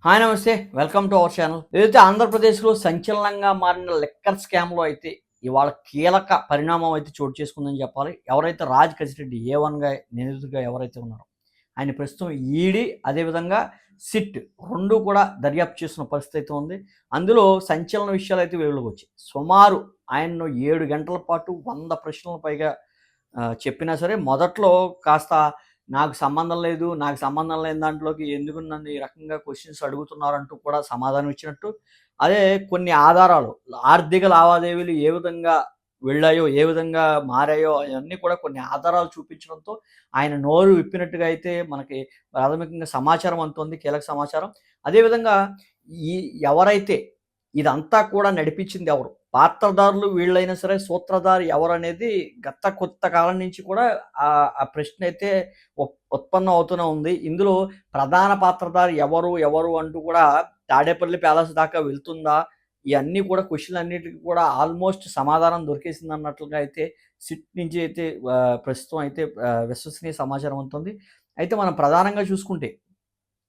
Hi నమస్తే. Welcome to our channel. ఏదైతే ఆంధ్రప్రదేశ్‌లో సంచలనంగా మారిన లిక్కర్ స్కామ్‌లో అయితే ఇవాళ కీలక పరిణామం అయితే చోటు చేసుకుందని చెప్పాలి. ఎవరైతే రాజ్ కసిరెడ్డి ఏ1గా నిందితుడిగా ఎవరైతే ఉన్నారో ఆయన ప్రస్తుతం ఈడీ అదేవిధంగా సిట్ 2 కూడా దర్యాప్తు చేస్తున్న పరిస్థితి అయితే ఉంది. అందులో సంచలన విషయాలైతే వెలుగులోకి వచ్చాయి. సుమారు ఆయన్ను 7 గంటల పాటు 100 ప్రశ్నలకు పైగా చెప్పినా సరే మొదట్లో కాస్త నాకు సంబంధం లేదు, నాకు సంబంధం లేని దాంట్లోకి ఎందుకు నన్ను ఈ రకంగా క్వెషన్స్ అడుగుతున్నారంటూ కూడా సమాధానం ఇచ్చినట్టు, అదే కొన్ని ఆధారాలు, ఆర్థిక లావాదేవీలు ఏ విధంగా వెళ్ళాయో, ఏ విధంగా మారాయో అయన్నీ కూడా కొన్ని ఆధారాలు చూపించడంతో ఆయన నోరు విప్పినట్టుగా అయితే మనకి ప్రాథమికంగా సమాచారం అందుతోంది, కీలక సమాచారం. అదేవిధంగా ఈ ఎవరైతే ఇదంతా కూడా నడిపించింది ఎవరు? పాత్రధారులు వీళ్ళైనా సరే సూత్రధారి ఎవరనేది గత కొంత కాలం నుంచి కూడా ఆ ప్రశ్న అయితే ఉత్పన్నం అవుతూనే ఉంది. ఇందులో ప్రధాన పాత్రధారి ఎవరు అంటూ కూడా తాడేపల్లి ప్యాలెస్ దాకా వెళ్తుందా? ఇయన్నీ కూడా క్వెషన్‌లన్నిటికి కూడా ఆల్మోస్ట్ సమాధానం దొరికేసిందన్నట్లుగా అయితే సిట్ నుంచి అయితే ప్రస్తుతం అయితే విశ్వసనీయ సమాచారం అందుతుంది. అయితే మనం ప్రధానంగా చూసుకుంటే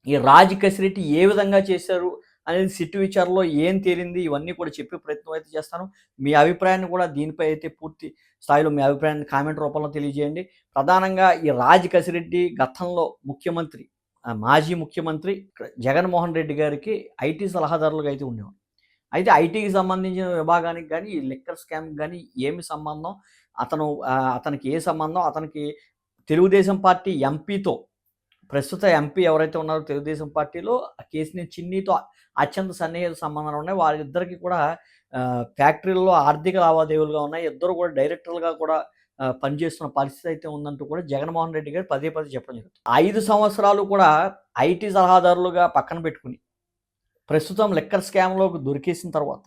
ఈ రాజ్ కసిరెడ్డి ఏ విధంగా చేశారు అనేది సిట్ విచారణలో ఏం తేలింది ఇవన్నీ కూడా చెప్పే ప్రయత్నం అయితే చేస్తాను. మీ అభిప్రాయాన్ని కూడా దీనిపై అయితే పూర్తి స్థాయిలో మీ అభిప్రాయాన్ని కామెంట్ రూపంలో తెలియజేయండి. ప్రధానంగా ఈ రాజ్ కసిరెడ్డి గతంలో ముఖ్యమంత్రి మాజీ ముఖ్యమంత్రి జగన్మోహన్ రెడ్డి గారికి ఐటీ సలహాదారులుగా అయితే ఉండేవారు. అయితే ఐటీకి సంబంధించిన విభాగానికి గానీ, ఈ లిక్కర్ స్కామ్‌కి గానీ ఏమి సంబంధం? అతనికి ఏ సంబంధం? అతనికి తెలుగుదేశం పార్టీ ఎంపీతో ప్రస్తుత ఎంపీ ఎవరైతే ఉన్నారో తెలుగుదేశం పార్టీలో కేశినేని చిన్నితో అత్యంత సన్నిహిత సంబంధాలు ఉన్నాయి. వారిద్దరికీ కూడా ఫ్యాక్టరీల్లో ఆర్థిక లావాదేవీలుగా ఉన్నాయి. ఇద్దరు కూడా డైరెక్టర్లుగా కూడా పనిచేస్తున్న పరిస్థితి అయితే ఉందంటూ కూడా జగన్మోహన్ రెడ్డి గారు పదే పదే చెప్పడం జరుగుతుంది. 5 సంవత్సరాలు కూడా ఐటీ సలహాదారులుగా పక్కన పెట్టుకుని ప్రస్తుతం లిక్కర్ స్కామ్‌లోకి దొరికేసిన తర్వాత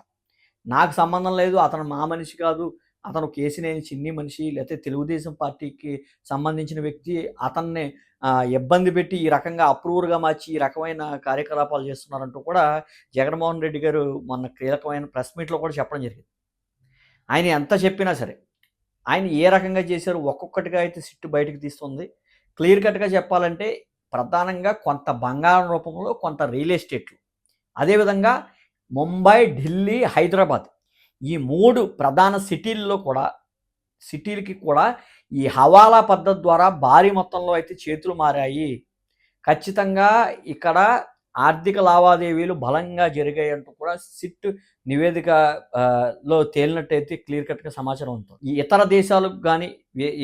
నాకు సంబంధం లేదు, అతను మా మనిషి కాదు, అతను కేశినేని చిన్ని మనిషి, లేతే తెలుగుదేశం పార్టీకి సంబంధించిన వ్యక్తి, అతన్ని ఇబ్బంది పెట్టి ఈ రకంగా అప్రూవర్‌గా మార్చి ఈ రకమైన కార్యకలాపాలు చేస్తున్నారంటూ కూడా జగన్మోహన్ రెడ్డి గారు మొన్న కీలకమైన ప్రెస్ మీట్‌లో కూడా చెప్పడం జరిగింది. ఆయన ఎంత చెప్పినా సరే, ఆయన ఏ రకంగా చేశారు ఒక్కొక్కటిగా అయితే సిట్ బయటకు తీస్తుంది. క్లియర్ కట్‌గా చెప్పాలంటే ప్రధానంగా కొంత బంగారం రూపంలో, కొంత రియల్ ఎస్టేట్లు, అదేవిధంగా ముంబై, ఢిల్లీ, హైదరాబాద్ ఈ 3 ప్రధాన సిటీలకి కూడా ఈ హవాలా పద్ధతి ద్వారా భారీ మొత్తంలో అయితే చేతులు మారాయి. ఖచ్చితంగా ఇక్కడ ఆర్థిక లావాదేవీలు బలంగా జరిగాయంటూ కూడా సిట్ నివేదిక లో తేలినట్టయితే క్లియర్ కట్‌గా సమాచారం ఉంటుంది. ఈ ఇతర దేశాలకు గానీ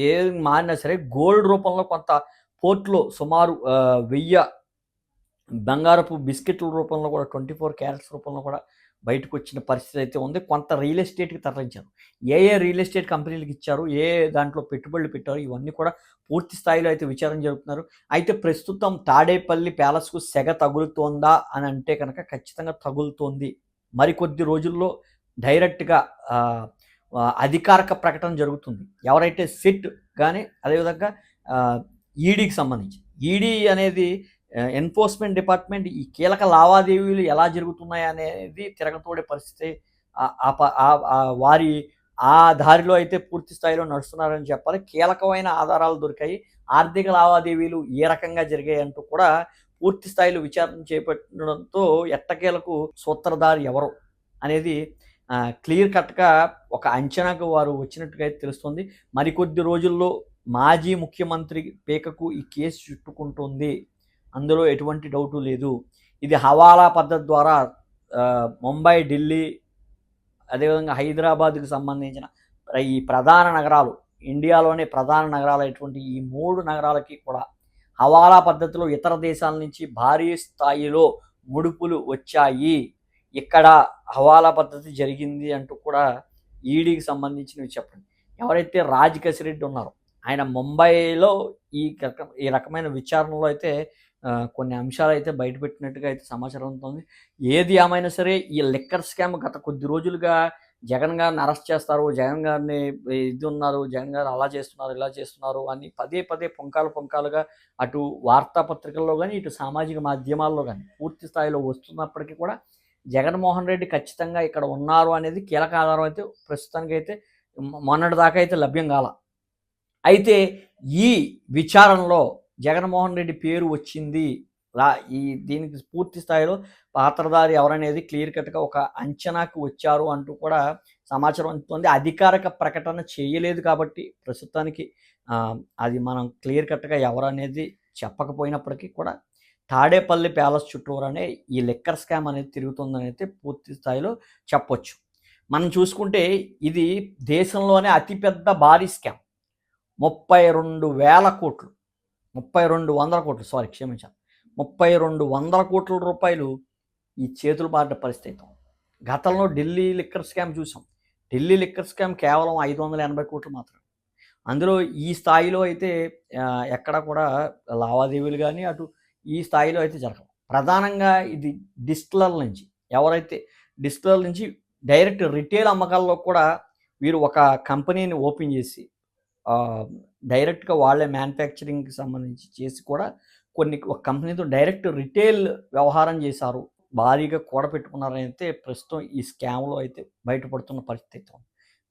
ఏది మారినా సరే గోల్డ్ రూపంలో కొంత పోర్ట్‌లో సుమారు 1000 బంగారపు బిస్కెట్ల రూపంలో కూడా 24 క్యారెట్స్ రూపంలో కూడా బయటకొచ్చిన పరిస్థితి అయితే ఉంది. కొంత రియల్ ఎస్టేట్‌కి తరలించారు. ఏ రియల్ ఎస్టేట్ కంపెనీలకి ఇచ్చారు, దాంట్లో పెట్టుబడులు పెట్టారు, ఇవన్నీ కూడా పూర్తి స్థాయిలో అయితే విచారణ జరుపుతున్నారు. అయితే ప్రస్తుతం తాడేపల్లి ప్యాలెస్‌కు సెగ తగులుతోందా అని అంటే కనుక ఖచ్చితంగా తగులుతోంది. మరికొద్ది రోజుల్లో డైరెక్ట్‌గా ఆహ్, అధికారిక ప్రకటన జరుగుతుంది. ఎవరైతే సిట్ గాని అదేవిధంగా ఈడీకి సంబంధించి. ఈడీ అనేది ఎన్ఫోర్స్మెంట్ డిపార్ట్మెంట్ ఈ కీలక లావాదేవీలు ఎలా జరుగుతున్నాయి అనేది తిరగతోడే పరిస్థితి. వారి ఆ దారిలో అయితే పూర్తి స్థాయిలో నడుస్తున్నారని చెప్పాలి. కీలకమైన ఆధారాలు దొరికాయి. ఆర్థిక లావాదేవీలు ఏ రకంగా జరిగాయి అంటూ కూడా పూర్తి స్థాయిలో విచారణ చేపట్టడంతో ఎట్టకేలకు సూత్రధారి ఎవరు అనేది క్లియర్ కట్‌గా ఒక అంచనాకు వారు వచ్చినట్టుగా అయితే తెలుస్తుంది. మరికొద్ది రోజుల్లో మాజీ ముఖ్యమంత్రి పీకకు ఈ కేసు చుట్టుకుంటుంది. అందులో ఎటువంటి డౌటు లేదు. ఇది హవాలా పద్ధతి ద్వారా ముంబై, ఢిల్లీ, అదేవిధంగా హైదరాబాద్‌కి సంబంధించిన ఈ ప్రధాన నగరాలు, ఇండియాలోనే ప్రధాన నగరాలైనటువంటి ఈ 3 నగరాలకి కూడా హవాలా పద్ధతిలో ఇతర దేశాల నుంచి భారీ స్థాయిలో ముడుపులు వచ్చాయి. ఇక్కడ హవాలా పద్ధతి జరిగింది అంటూ కూడా ఈడీకి సంబంధించినవి చెప్పండి. ఎవరైతే రాజ్ కసిరెడ్డి ఉన్నారో ఆయన ముంబైలో ఈ రకమైన విచారణలో అయితే కొన్ని అంశాలైతే బయటపెట్టినట్టుగా అయితే సమాచారం ఉంటుంది. ఏది ఏమైనా సరే ఈ లిక్కర్ స్కామ్ గత కొద్ది రోజులుగా జగన్ గారిని అరెస్ట్ చేస్తారు, జగన్ గారిని జగన్ గారు అలా చేస్తున్నారు, ఇలా చేస్తున్నారు అని పదే పదే పుంకాలుగా అటు వార్తాపత్రికల్లో గానీ, ఇటు సామాజిక మాధ్యమాల్లో గానీ పూర్తి స్థాయిలో వస్తున్నప్పటికీ కూడా జగన్మోహన్ రెడ్డి ఖచ్చితంగా ఇక్కడ ఉన్నారు అనేది కీలక ఆధారం అయితే ప్రస్తుతానికైతే మొన్నటిదాకా అయితే లభ్యం కాల. అయితే ఈ విచారణలో జగన్మోహన్ రెడ్డి పేరు వచ్చింది, లా ఈ దీనికి పూర్తి స్థాయిలో పాత్రధారి ఎవరనేది క్లియర్ కట్‌గా ఒక అంచనాకు వచ్చారు అంటూ కూడా సమాచారం అందుతోంది. అధికారిక ప్రకటన చేయలేదు కాబట్టి ప్రస్తుతానికి అది మనం క్లియర్ కట్‌గా ఎవరనేది చెప్పకపోయినప్పటికీ కూడా తాడేపల్లి ప్యాలెస్ చుట్టూరానే ఈ లిక్కర్ స్కామ్ అనేది తిరుగుతుందనైతే పూర్తి స్థాయిలో చెప్పొచ్చు. మనం చూసుకుంటే ఇది దేశంలోనే అతిపెద్ద భారీ స్కామ్. 32,000,00,00,000 32,000,00,00,000 సారీ క్షమించాలి. 32,000,00,00,000 ఈ చేతులు మారిన పరిస్థితి. గతంలో ఢిల్లీ లిక్కర్ స్కామ్ చూసాం. ఢిల్లీ లిక్కర్ స్కామ్ కేవలం 580,00,00,000 మాత్రమే. అందులో ఈ స్థాయిలో అయితే ఎక్కడ కూడా లావాదేవీలు గాని, అటు ఈ స్థాయిలో అయితే జరగవు. ప్రధానంగా ఇది డిస్టిలర్ల నుంచి ఎవరైతే డిస్టిలర్ల నుంచి డైరెక్ట్ రిటైల్ అమ్మకాల్లో కూడా వీరు ఒక కంపెనీని ఓపెన్ చేసి డైరెక్ట్‌గా వాళ్ళే మ్యానుఫ్యాక్చరింగ్‌కి సంబంధించి చేసి కూడా ఒక కంపెనీతో డైరెక్ట్ రిటైల్ వ్యవహారం చేశారు. భారీగా కూడబెట్టుకున్నారనైతే ప్రస్తుతం ఈ స్కామ్‌లో అయితే బయటపడుతున్న పరిస్థితి.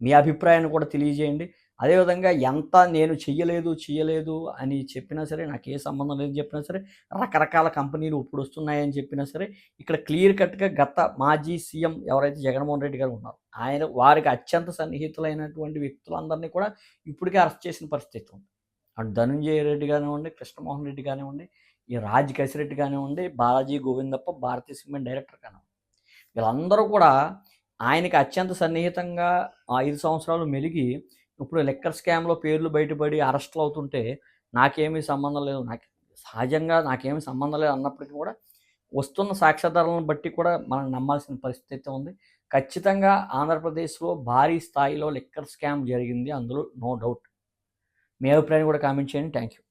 మీ అభిప్రాయాన్ని కూడా తెలియజేయండి. అదేవిధంగా ఎంత నేను చెయ్యలేదు అని చెప్పినా సరే, నాకే సంబంధం లేదని చెప్పినా సరే, రకరకాల కంపెనీలు ఇప్పుడొస్తున్నాయని చెప్పినా సరే, ఇక్కడ క్లియర్ కట్‌గా గత మాజీ సీఎం ఎవరైతే జగన్మోహన్ రెడ్డి గారు ఉన్నారో, వారికి అత్యంత సన్నిహితులైనటువంటి వ్యక్తులందరినీ కూడా ఇప్పటికే అరెస్ట్ చేసిన పరిస్థితి ఉంది. అటు ధనంజయ రెడ్డి కానివ్వండి, కృష్ణమోహన్ రెడ్డి కానివ్వండి, ఈ రాజ్ కసిరెడ్డి కానివ్వండి, బాలాజీ గోవిందప్ప, భారతీయ సిమెంట్ డైరెక్టర్ కానివ్వండి, వీళ్ళందరూ కూడా ఆయనకి అత్యంత సన్నిహితంగా 5 సంవత్సరాలు మెలిగి ఇప్పుడు లిక్కర్ స్కామ్‌లో పేర్లు బయటపడి అరెస్టులు అవుతుంటే నాకేమీ సంబంధం లేదు. సహజంగా నాకేమీ సంబంధం లేదు అన్నప్పటికీ కూడా వస్తున్న సాక్ష్యాధారాలను బట్టి కూడా మనం నమ్మాల్సిన పరిస్థితి ఉంది. ఖచ్చితంగా ఆంధ్రప్రదేశ్‌లో భారీ స్థాయిలో లిక్కర్ స్కామ్ జరిగింది. అందులో నో డౌట్. మీ అభిప్రాయాన్ని కూడా కామెంట్ చేయండి. Thank you.